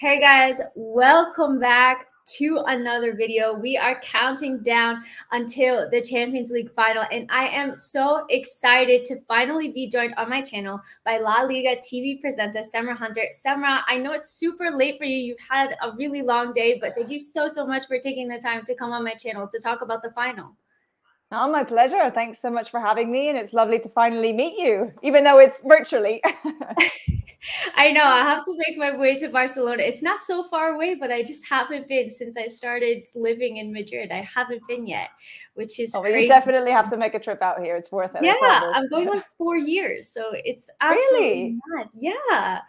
Hey guys, welcome back to another video. We are counting down until the Champions League final, and I am so excited to finally be joined on my channel by La Liga TV presenter Semra Hunter. Semra, I know it's super late for you. You've had a really long day, but thank you so much for taking the time to come on my channel to talk about the final. Oh, my pleasure. Thanks so much for having me, and it's lovely to finally meet you, even though it's virtually. I know I have to make my way to Barcelona. It's not so far away, but I just haven't been since I started living in Madrid. I haven't been yet, which is crazy. You definitely have to make a trip out here. It's worth it. Yeah, I'm going on 4 years, so it's absolutely mad. Yeah,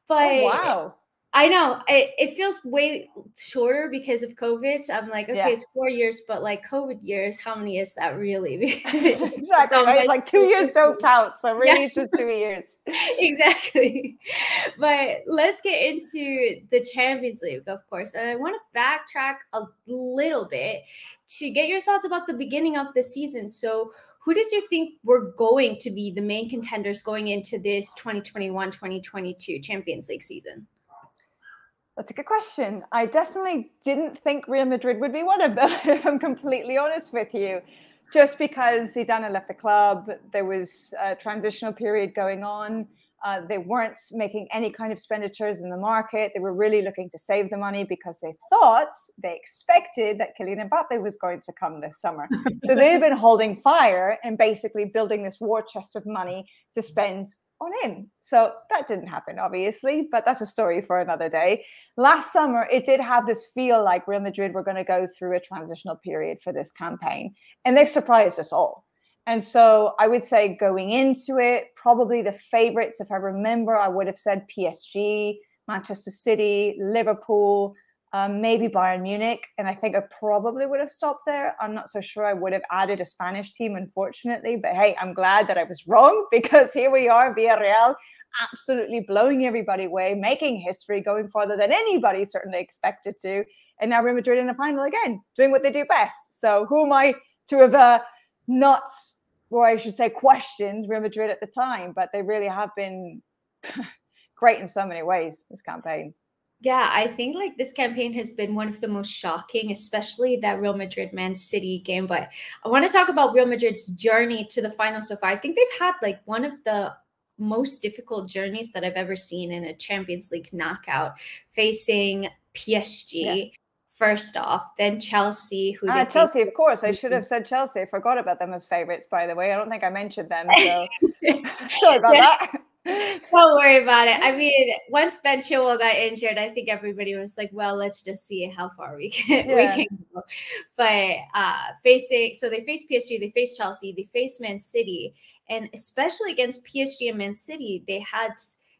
but oh, wow. I know it feels way shorter because of COVID. So I'm like, okay, it's 4 years, but like COVID years, how many is that really? Exactly. Right? It's like 2 years don't count. So really it's just 2 years. Exactly. But let's get into the Champions League, of course. And I want to backtrack a little bit to get your thoughts about the beginning of the season. So who did you think were going to be the main contenders going into this 2021-2022 Champions League season? That's a good question. I definitely didn't think Real Madrid would be one of them, if I'm completely honest with you. Just because Zidane left the club, there was a transitional period going on. They weren't making any kind of expenditures in the market. They were really looking to save the money because they expected that Kylian Mbappe was going to come this summer. So they've been holding fire and basically building this war chest of money to spend on him. So that didn't happen, obviously, but that's a story for another day. Last summer, it did have this feel like Real Madrid were going to go through a transitional period for this campaign, and they've surprised us all. And so I would say going into it, probably the favorites, if I remember, I would have said PSG, Manchester City, Liverpool, maybe Bayern Munich. And I think I probably would have stopped there. I'm not so sure I would have added a Spanish team, unfortunately. But hey, I'm glad that I was wrong, because here we are, Villarreal, absolutely blowing everybody away, making history, going farther than anybody certainly expected to. And now Real Madrid in the final again, doing what they do best. So who am I to have not, or I should say, questioned Real Madrid at the time? But they really have been great in so many ways, this campaign. Yeah, I think like this campaign has been one of the most shocking, especially that Real Madrid-Man City game. But I want to talk about Real Madrid's journey to the final so far. I think they've had like one of the most difficult journeys that I've ever seen in a Champions League knockout, facing PSG first off, then Chelsea. Chelsea, of course. I should have said Chelsea. I forgot about them as favorites, by the way. I don't think I mentioned them. So sorry about that. Don't worry about it. I mean, once Ben Chilwell got injured, I think everybody was like, well, let's just see how far we can go. But they face PSG, they face Chelsea, they face Man City. And especially against PSG and Man City, they had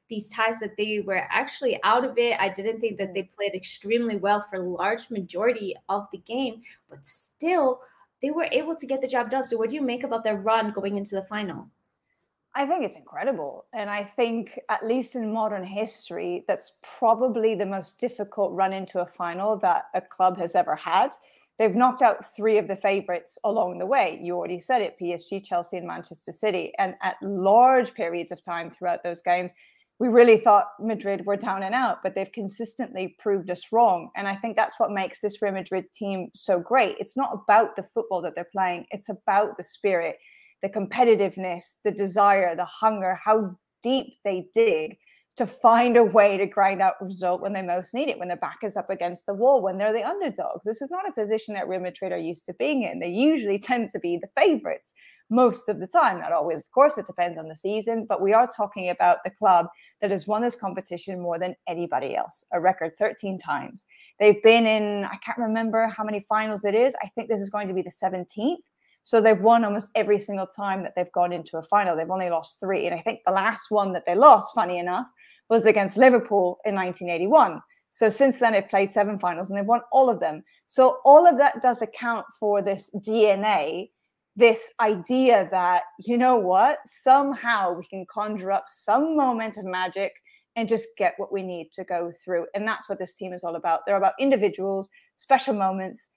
these ties that they were actually out of it. I didn't think that they played extremely well for a large majority of the game, but still they were able to get the job done. So what do you make about their run going into the final? I think it's incredible. And I think, at least in modern history, that's probably the most difficult run into a final that a club has ever had. They've knocked out 3 of the favorites along the way. You already said it, PSG, Chelsea, and Manchester City. And at large periods of time throughout those games, we really thought Madrid were down and out, but they've consistently proved us wrong. And I think that's what makes this Real Madrid team so great. It's not about the football that they're playing. It's about the spirit, the competitiveness, the desire, the hunger, how deep they dig to find a way to grind out a result when they most need it, when their back is up against the wall, when they're the underdogs. This is not a position that Real Madrid are used to being in. They usually tend to be the favorites most of the time. Not always, of course, it depends on the season, but we are talking about the club that has won this competition more than anybody else, a record 13 times. They've been in, I can't remember how many finals it is. I think this is going to be the 17th. So they've won almost every single time that they've gone into a final. They've only lost 3. And I think the last one that they lost, funny enough, was against Liverpool in 1981. So since then, they've played 7 finals and they've won all of them. So all of that does account for this DNA, this idea that, you know what, somehow we can conjure up some moment of magic and just get what we need to go through. And that's what this team is all about. They're about individuals, special moments.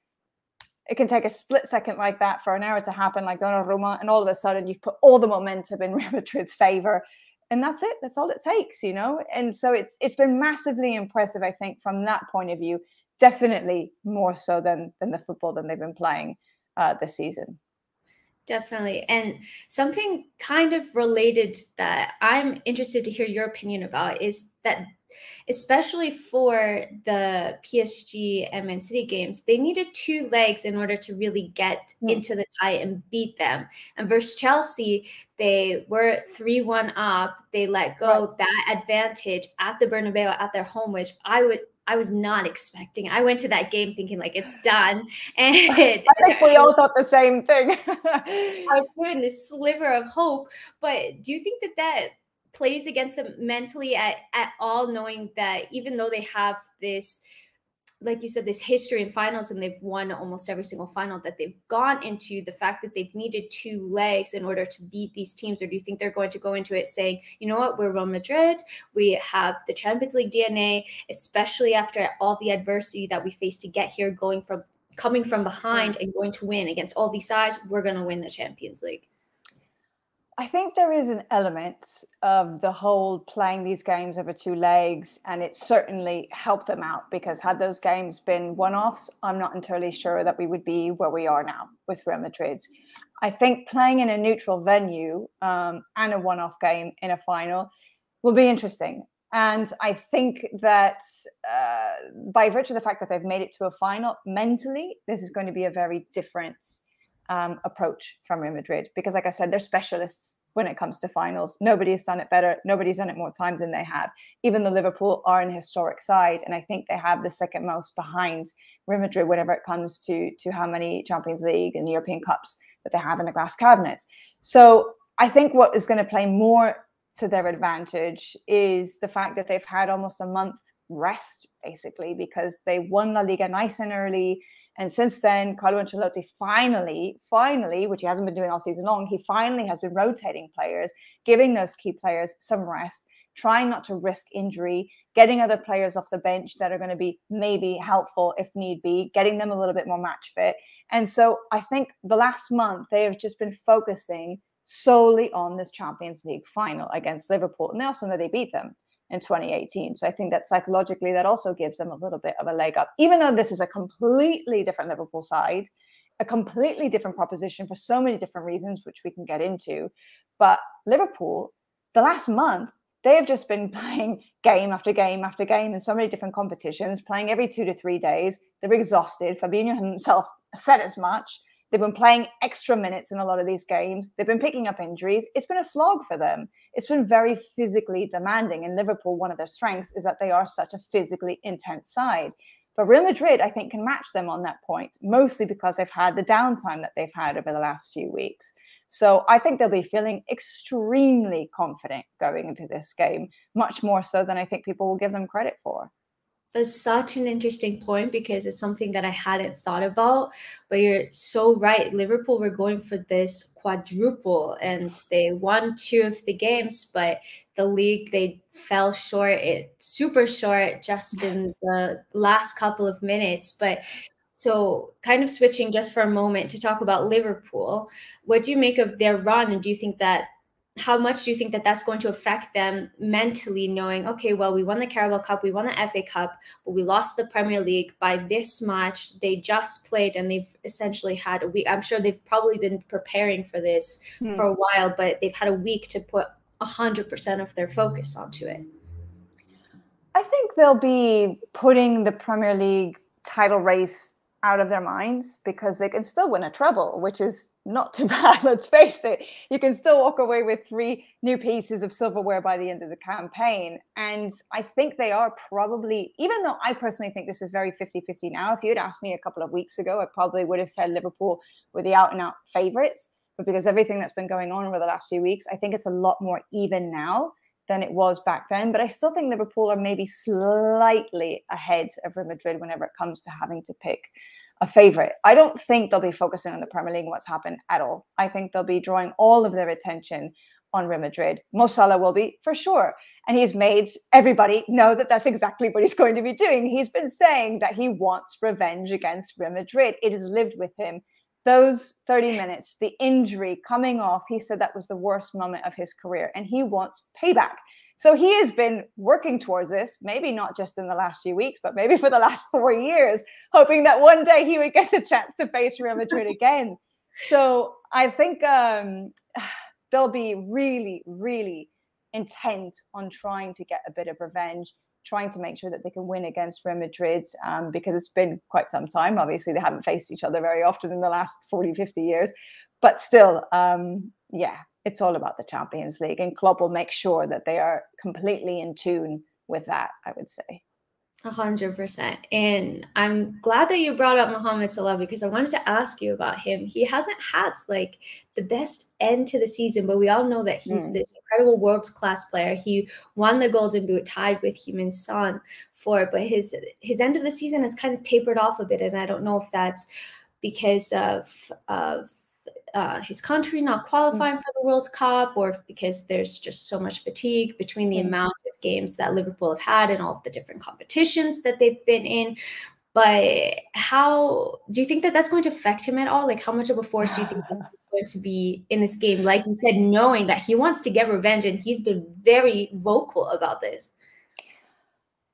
It can take a split second like that for an error to happen, like Donnarumma, and all of a sudden you've put all the momentum in Real Madrid's favor. And that's it. That's all it takes, you know? And so it's been massively impressive, I think, from that point of view, definitely more so than the football that they've been playing this season. Definitely. And something kind of related that I'm interested to hear your opinion about is that, especially for the PSG and Man City games, they needed 2 legs in order to really get into the tie and beat them. And versus Chelsea, they were 3-1 up. They let go that advantage at the Bernabeu at their home, which I was not expecting. I went to that game thinking like it's done. And I think we all thought the same thing. I was given this sliver of hope. But do you think that that plays against them mentally at all, knowing that even though they have this, like you said, this history in finals and they've won almost every single final that they've gone into, the fact that they've needed 2 legs in order to beat these teams? Or do you think they're going to go into it saying, you know what, we're Real Madrid, we have the Champions League DNA, especially after all the adversity that we faced to get here, coming from behind and going to win against all these sides, we're going to win the Champions League? I think there is an element of the whole playing these games over 2 legs, and it certainly helped them out, because had those games been one-offs, I'm not entirely sure that we would be where we are now with Real Madrid. I think playing in a neutral venue and a one-off game in a final will be interesting. And I think that by virtue of the fact that they've made it to a final, mentally, this is going to be a very different approach from Real Madrid, because like I said, they're specialists when it comes to finals. Nobody's done it better. Nobody's done it more times than they have. Even the Liverpool are an historic side, and I think they have the second most behind Real Madrid whenever it comes to how many Champions League and European Cups that they have in the glass cabinet. So I think what is going to play more to their advantage is the fact that they've had almost a month rest, basically, because they won La Liga nice and early. And since then, Carlo Ancelotti finally, which he hasn't been doing all season long, he finally has been rotating players, giving those key players some rest, trying not to risk injury, getting other players off the bench that are going to be maybe helpful if need be, getting them a little bit more match fit. And so I think the last month, they have just been focusing solely on this Champions League final against Liverpool. And they also know they beat them in 2018. So I think that psychologically that also gives them a little bit of a leg up, even though this is a completely different Liverpool side, a completely different proposition for so many different reasons, which we can get into. But Liverpool, the last month, they have just been playing game after game after game in so many different competitions, playing every 2 to 3 days. They're exhausted. Fabinho himself said as much. They've been playing extra minutes in a lot of these games. They've been picking up injuries. It's been a slog for them. It's been very physically demanding. And Liverpool, one of their strengths is that they are such a physically intense side. But Real Madrid, I think, can match them on that point, mostly because they've had the downtime that they've had over the last few weeks. So I think they'll be feeling extremely confident going into this game, much more so than I think people will give them credit for. That's such an interesting point, because it's something that I hadn't thought about. But you're so right. Liverpool were going for this quadruple, and they won 2 of the games, but the league, they fell short, super short, just in the last couple of minutes. But so kind of switching just for a moment to talk about Liverpool, what do you make of their run? And do you think that, how much do you think that that's going to affect them mentally, knowing, okay, well, we won the Carabao Cup, we won the FA Cup, but we lost the Premier League by this much. They just played, and they've essentially had a week. I'm sure they've probably been preparing for this for a while, but they've had a week to put 100% of their focus onto it. I think they'll be putting the Premier League title race out of their minds, because they can still win a treble, which is not too bad. Let's face it. You can still walk away with 3 new pieces of silverware by the end of the campaign. And I think they are probably, even though I personally think this is very 50-50 now, if you had asked me a couple of weeks ago, I probably would have said Liverpool were the out and out favorites. But because everything that's been going on over the last few weeks, I think it's a lot more even now than it was back then. But I still think Liverpool are maybe slightly ahead of Real Madrid whenever it comes to having to pick a favorite. I don't think they'll be focusing on the Premier League and what's happened at all. I think they'll be drawing all of their attention on Real Madrid. Mo Salah will be, for sure. And he's made everybody know that that's exactly what he's going to be doing. He's been saying that he wants revenge against Real Madrid. It has lived with him those 30 minutes, the injury coming off, he said that was the worst moment of his career and he wants payback. So he has been working towards this, maybe not just in the last few weeks, but maybe for the last 4 years, hoping that one day he would get the chance to face Real Madrid again. So I think they'll be really, really intent on trying to get a bit of revenge, trying to make sure that they can win against Real Madrid, because it's been quite some time. Obviously, they haven't faced each other very often in the last 40, 50 years. But still, yeah, it's all about the Champions League. And Klopp will make sure that they are completely in tune with that, I would say. 100%. And I'm glad that you brought up Mohamed Salah, because I wanted to ask you about him. He hasn't had like the best end to the season, but we all know that he's this incredible world-class player. He won the Golden Boot, tied with Heung-min Son for it, but his end of the season has kind of tapered off a bit, and I don't know if that's because of his country not qualifying for the World Cup, or because there's just so much fatigue between the amount of games that Liverpool have had and all of the different competitions that they've been in. But how do you think that that's going to affect him at all? Like, how much of a force do you think he's going to be in this game? Like you said, knowing that he wants to get revenge, and he's been very vocal about this.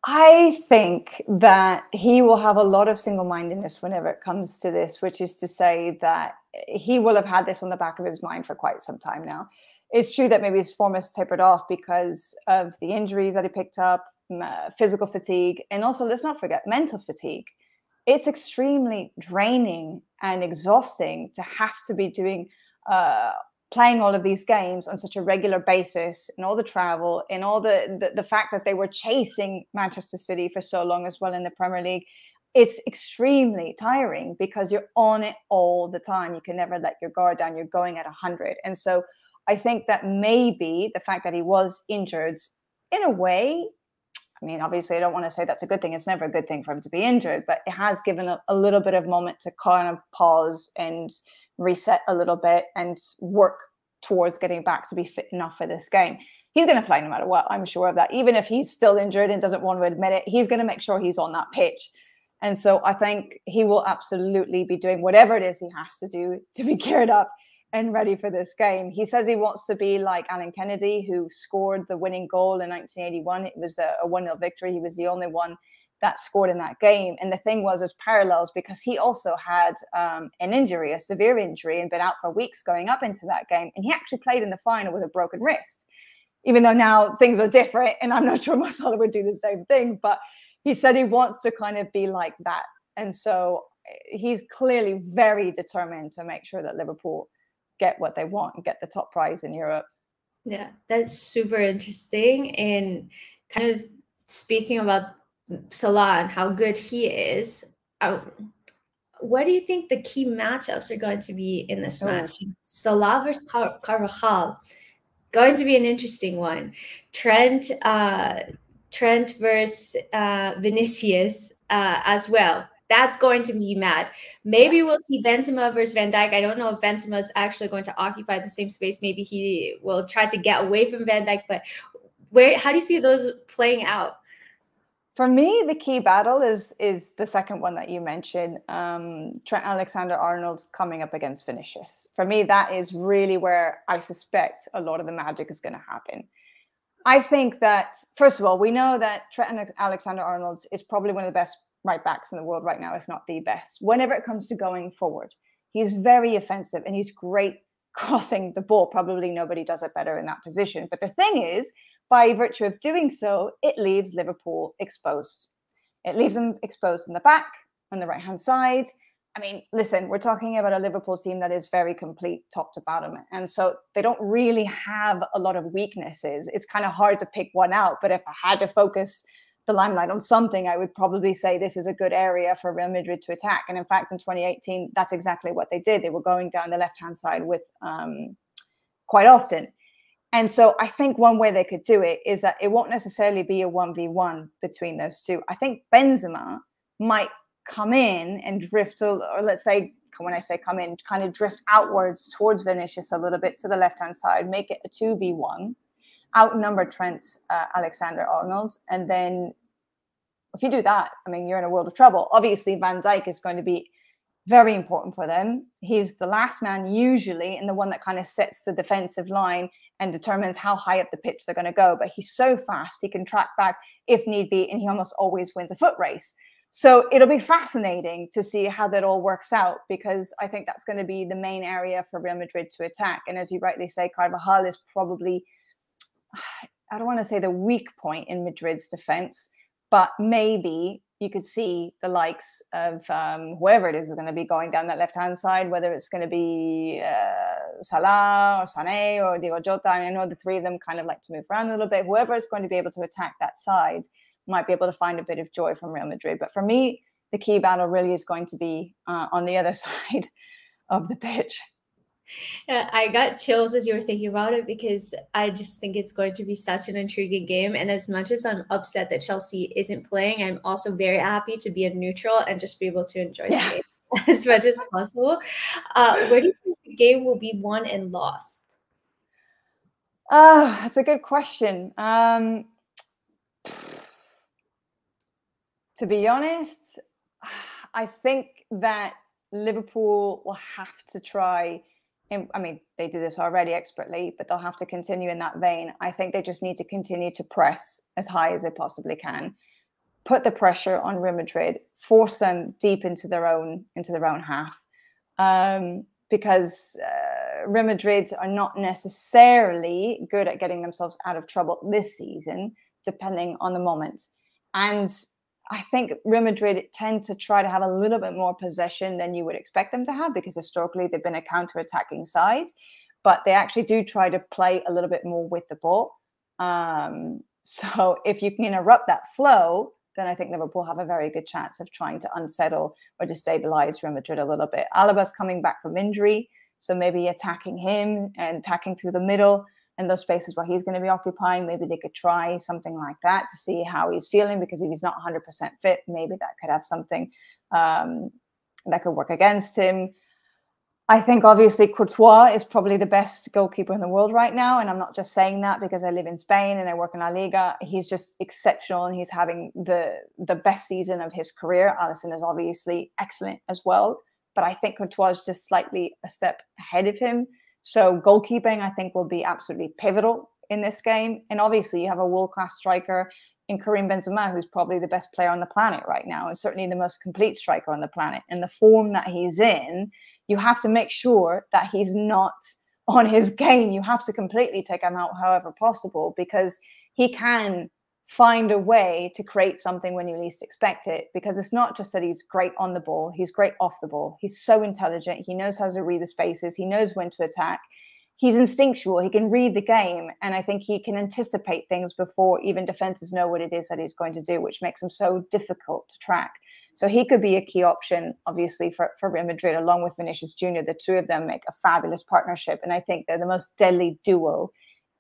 I think that he will have a lot of single-mindedness whenever it comes to this, which is to say that he will have had this on the back of his mind for quite some time now. It's true that maybe his form has tapered off because of the injuries that he picked up, physical fatigue, and also, let's not forget, mental fatigue. It's extremely draining and exhausting to have to be doing playing all of these games on such a regular basis, and all the travel, and all the fact that they were chasing Manchester City for so long as well in the Premier League. It's extremely tiring because you're on it all the time. You can never let your guard down. You're going at 100. And so I think that maybe the fact that he was injured, in a way, I mean, obviously, I don't want to say that's a good thing. It's never a good thing for him to be injured, but it has given a little bit of moment to kind of pause and reset a little bit and work towards getting back to be fit enough for this game. He's going to play no matter what. I'm sure of that. Even if he's still injured and doesn't want to admit it, he's going to make sure he's on that pitch. And so I think he will absolutely be doing whatever it is he has to do to be geared up and ready for this game. He says he wants to be like Alan Kennedy, who scored the winning goal in 1981. It was a 1-0 victory. He was the only one that scored in that game. And the thing was, there's parallels because he also had an injury, a severe injury, and been out for weeks going up into that game. And he actually played in the final with a broken wrist, even though now things are different. And I'm not sure Mo Salah would do the same thing, but he said he wants to kind of be like that. And so he's clearly very determined to make sure that Liverpool get what they want and get the top prize in Europe. Yeah, that's super interesting. And kind of speaking about Salah and how good he is, what do you think the key matchups are going to be in this match? Salah versus Carvajal, going to be an interesting one. Trent versus Vinicius as well. That's going to be mad. Maybe we'll see Benzema versus Van Dijk. I don't know if Benzema is actually going to occupy the same space. Maybe he will try to get away from Van Dijk. But how do you see those playing out? For me, the key battle is the second one that you mentioned, Trent Alexander-Arnold coming up against Vinicius. For me, that is really where I suspect a lot of the magic is going to happen. I think that, first of all, we know that Trent Alexander-Arnold is probably one of the best right backs in the world right now, if not the best. Whenever it comes to going forward, he's very offensive and he's great crossing the ball. Probably nobody does it better in that position. But the thing is, by virtue of doing so, it leaves Liverpool exposed. It leaves them exposed in the back, on the right-hand side. I mean, listen, we're talking about a Liverpool team that is very complete top to bottom. And so they don't really have a lot of weaknesses. It's kind of hard to pick one out. But if I had to focus the limelight on something, I would probably say this is a good area for Real Madrid to attack. And in fact, in 2018, that's exactly what they did. They were going down the left-hand side with quite often. And so I think one way they could do it is that it won't necessarily be a 1v1 between those two. I think Benzema might come in and drift, or let's say, when I say come in, kind of drift outwards towards Vinicius a little bit to the left-hand side, make it a 2v1, outnumber Trent Alexander-Arnold. And then if you do that, I mean, you're in a world of trouble. Obviously, Van Dijk is going to be very important for them. He's the last man usually, and the one that kind of sets the defensive line and determines how high up the pitch they're going to go. But he's so fast, he can track back if need be, and he almost always wins a foot race. So it'll be fascinating to see how that all works out, because I think that's going to be the main area for Real Madrid to attack. And as you rightly say, Carvajal is probably, I don't want to say the weak point in Madrid's defense, but maybe you could see the likes of whoever it is going to be going down that left-hand side, whether it's going to be Salah or Sané or Diego Jota. I know the three of them kind of like to move around a little bit. Whoever is going to be able to attack that side might be able to find a bit of joy from Real Madrid. But for me, the key battle really is going to be on the other side of the pitch. I got chills as you were thinking about it, because I just think it's going to be such an intriguing game. And as much as I'm upset that Chelsea isn't playing, I'm also very happy to be a neutral and just be able to enjoy the game as much as possible. Where do you think the game will be won and lost? That's a good question. To be honest, I think that Liverpool will have to try. I mean, they do this already expertly, but they'll have to continue in that vein. I think they just need to continue to press as high as they possibly can, put the pressure on Real Madrid, force them deep into their own half, because Real Madrid are not necessarily good at getting themselves out of trouble this season, depending on the moment. And I think Real Madrid tend to try to have a little bit more possession than you would expect them to have, because historically they've been a counter-attacking side, but they actually do try to play a little bit more with the ball. So if you can interrupt that flow, then I think Liverpool have a very good chance of trying to unsettle or destabilize Real Madrid a little bit. Alaba's coming back from injury, so maybe attacking him and attacking through the middle and those spaces where he's going to be occupying, maybe they could try something like that to see how he's feeling, because if he's not 100% fit, maybe that could have something that could work against him. I think obviously Courtois is probably the best goalkeeper in the world right now, and I'm not just saying that because I live in Spain and I work in La Liga. He's just exceptional, and he's having the best season of his career. Alisson is obviously excellent as well, but I think Courtois is just slightly a step ahead of him. So goalkeeping, I think, will be absolutely pivotal in this game. And obviously, you have a world-class striker in Karim Benzema, who's probably the best player on the planet right now, and certainly the most complete striker on the planet. And the form that he's in, you have to make sure that he's not on his game. You have to completely take him out however possible, because he can find a way to create something when you least expect it, because it's not just that he's great on the ball, he's great off the ball. He's so intelligent. He knows how to read the spaces. He knows when to attack. He's instinctual. He can read the game. And I think he can anticipate things before even defenses know what it is that he's going to do, which makes him so difficult to track. So he could be a key option, obviously, for Real Madrid, along with Vinicius Jr. The two of them make a fabulous partnership. And I think they're the most deadly duo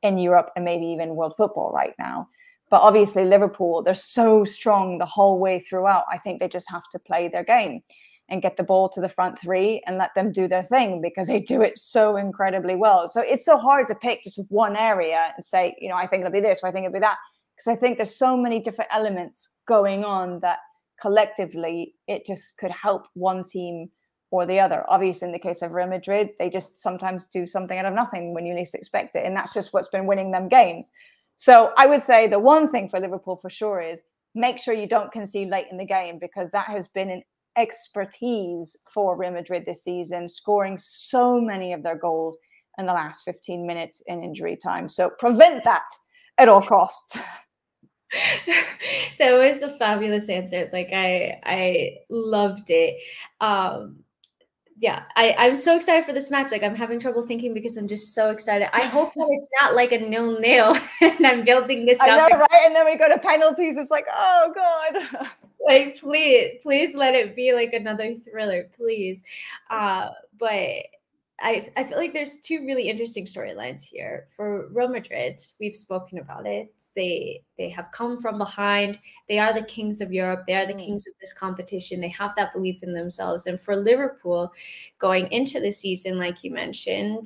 in Europe and maybe even world football right now. But obviously, Liverpool, they're so strong the whole way throughout. I think they just have to play their game and get the ball to the front three and let them do their thing, because they do it so incredibly well. So it's so hard to pick just one area and say, you know, I think it'll be this or I think it'll be that, because I think there's so many different elements going on that collectively it just could help one team or the other. Obviously, in the case of Real Madrid, they just sometimes do something out of nothing when you least expect it. And that's just what's been winning them games. So I would say the one thing for Liverpool for sure is make sure you don't concede late in the game, because that has been an expertise for Real Madrid this season, scoring so many of their goals in the last 15 minutes in injury time. So prevent that at all costs. That was a fabulous answer. Like I loved it. Yeah, I'm so excited for this match. Like, I'm having trouble thinking because I'm just so excited. I hope that it's not like a 0-0 and I'm building this up. I know, right? And then we go to penalties. It's like, oh God. Like, please let it be like another thriller, please. But I feel like there's two really interesting storylines here. For Real Madrid, we've spoken about it. They have come from behind. They are the kings of Europe. They are the kings of this competition. They have that belief in themselves. And for Liverpool, going into the season, like you mentioned,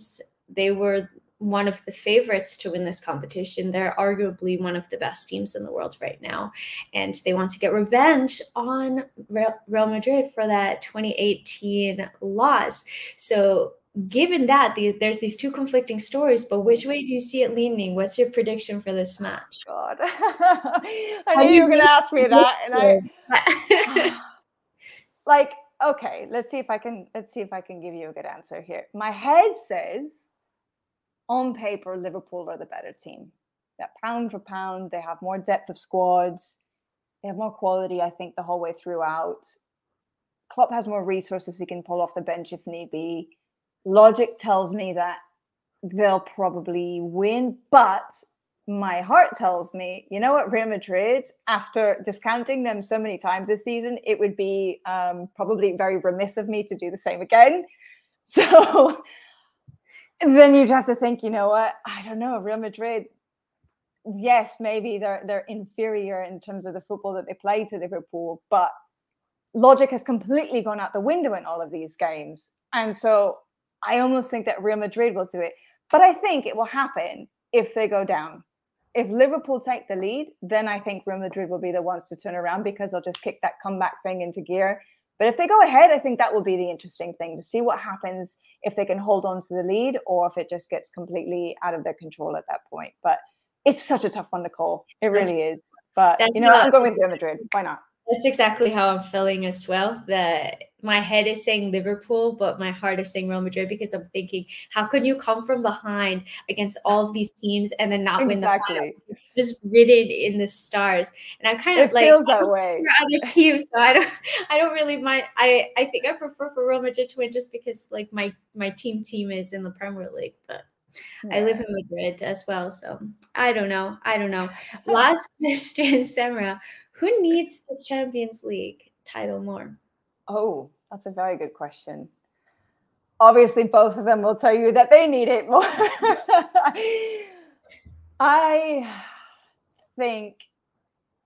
they were one of the favorites to win this competition. They're arguably one of the best teams in the world right now, and they want to get revenge on Real Madrid for that 2018 loss. So given that, there's these two conflicting stories, but which way do you see it leaning? What's your prediction for this match? God, I knew you were going to ask me that, and I like, okay, let's see if I can give you a good answer here. My head says, on paper, Liverpool are the better team. That pound for pound, they have more depth of squads, they have more quality, I think, the whole way throughout. Klopp has more resources he can pull off the bench if need be. Logic tells me that they'll probably win, but my heart tells me, you know what, Real Madrid, after discounting them so many times this season, it would be probably very remiss of me to do the same again. So then you'd have to think, you know what, I don't know, Real Madrid, yes, maybe they're inferior in terms of the football that they play to Liverpool, but logic has completely gone out the window in all of these games. And so I almost think that Real Madrid will do it. But I think it will happen if they go down. If Liverpool take the lead, then I think Real Madrid will be the ones to turn around because they'll just kick that comeback thing into gear. But if they go ahead, I think that will be the interesting thing to see what happens if they can hold on to the lead or if it just gets completely out of their control at that point. But it's such a tough one to call. It really is. But, you know, I'm going with Real Madrid. Why not? That's exactly how I'm feeling as well. That my head is saying Liverpool, but my heart is saying Real Madrid because I'm thinking, how can you come from behind against all of these teams and then not win the final? It's just written in the stars, and I'm kind of like feels that way. Other teams, so I don't really mind. I think I prefer for Real Madrid to win just because like my team is in the Premier League, but. Yeah. I live in Madrid as well, so I don't know. Last question, Semra. Who needs this Champions League title more? Oh, that's a very good question. Obviously, both of them will tell you that they need it more. I think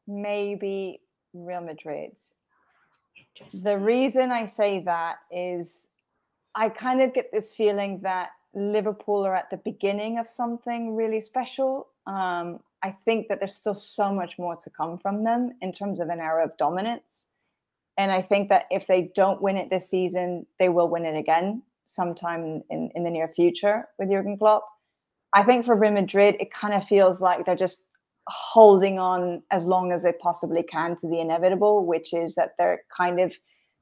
maybe Real Madrid. The reason I say that is I kind of get this feeling that Liverpool are at the beginning of something really special. I think that there's still so much more to come from them in terms of an era of dominance. And I think that if they don't win it this season, they will win it again sometime in the near future with Jurgen Klopp. I think for Real Madrid, it kind of feels like they're just holding on as long as they possibly can to the inevitable, which is that they're kind of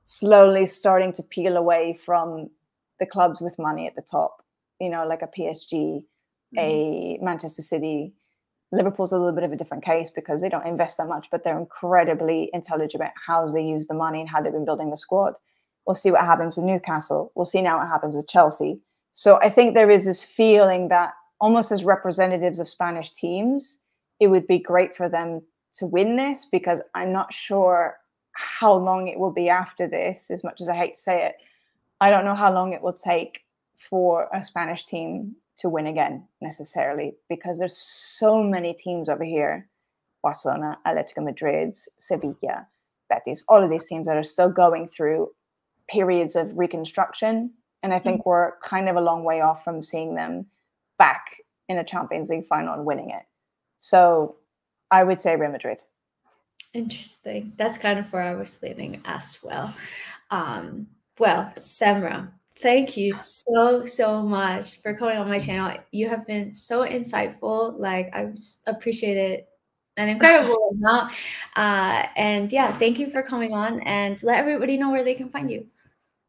slowly starting to peel away from the clubs with money at the top, you know, like a PSG, a Manchester City. Liverpool's a little bit of a different case because they don't invest that much, but they're incredibly intelligent about how they use the money and how they've been building the squad. We'll see what happens with Newcastle. We'll see now what happens with Chelsea. So I think there is this feeling that almost as representatives of Spanish teams, it would be great for them to win this because I'm not sure how long it will be after this, as much as I hate to say it. I don't know how long it will take for a Spanish team to win again necessarily because there's so many teams over here, Barcelona, Atletico Madrid, Sevilla, Betis, all of these teams that are still going through periods of reconstruction. And I think we're kind of a long way off from seeing them back in a Champions League final and winning it. So I would say Real Madrid. Interesting. That's kind of where I was leaning as well. Well, Semra, thank you so much for coming on my channel. You have been so insightful. Like, I appreciate it an incredible amount. And yeah, thank you for coming on and let everybody know where they can find you.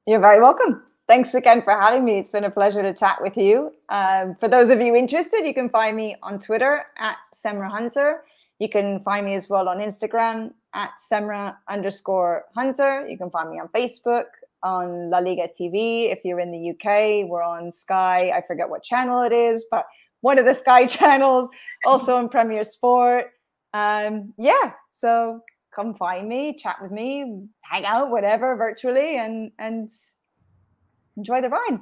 You're very welcome. Thanks again for having me. It's been a pleasure to chat with you. For those of you interested, you can find me on Twitter at Semra Hunter. You can find me as well on Instagram at Semra_Hunter. You can find me on Facebook, on La Liga TV. If you're in the UK, we're on Sky. I forget what channel it is, but one of the Sky channels, also on Premier Sport. Yeah, so come find me, chat with me, hang out, whatever, virtually, and enjoy the ride.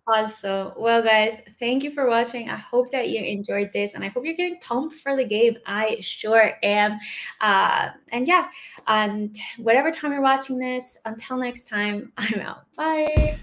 Awesome. Well, guys, thank you for watching. I hope that you enjoyed this, and I hope you're getting pumped for the game. I sure am. And yeah, and whatever time you're watching this, until next time, I'm out. Bye.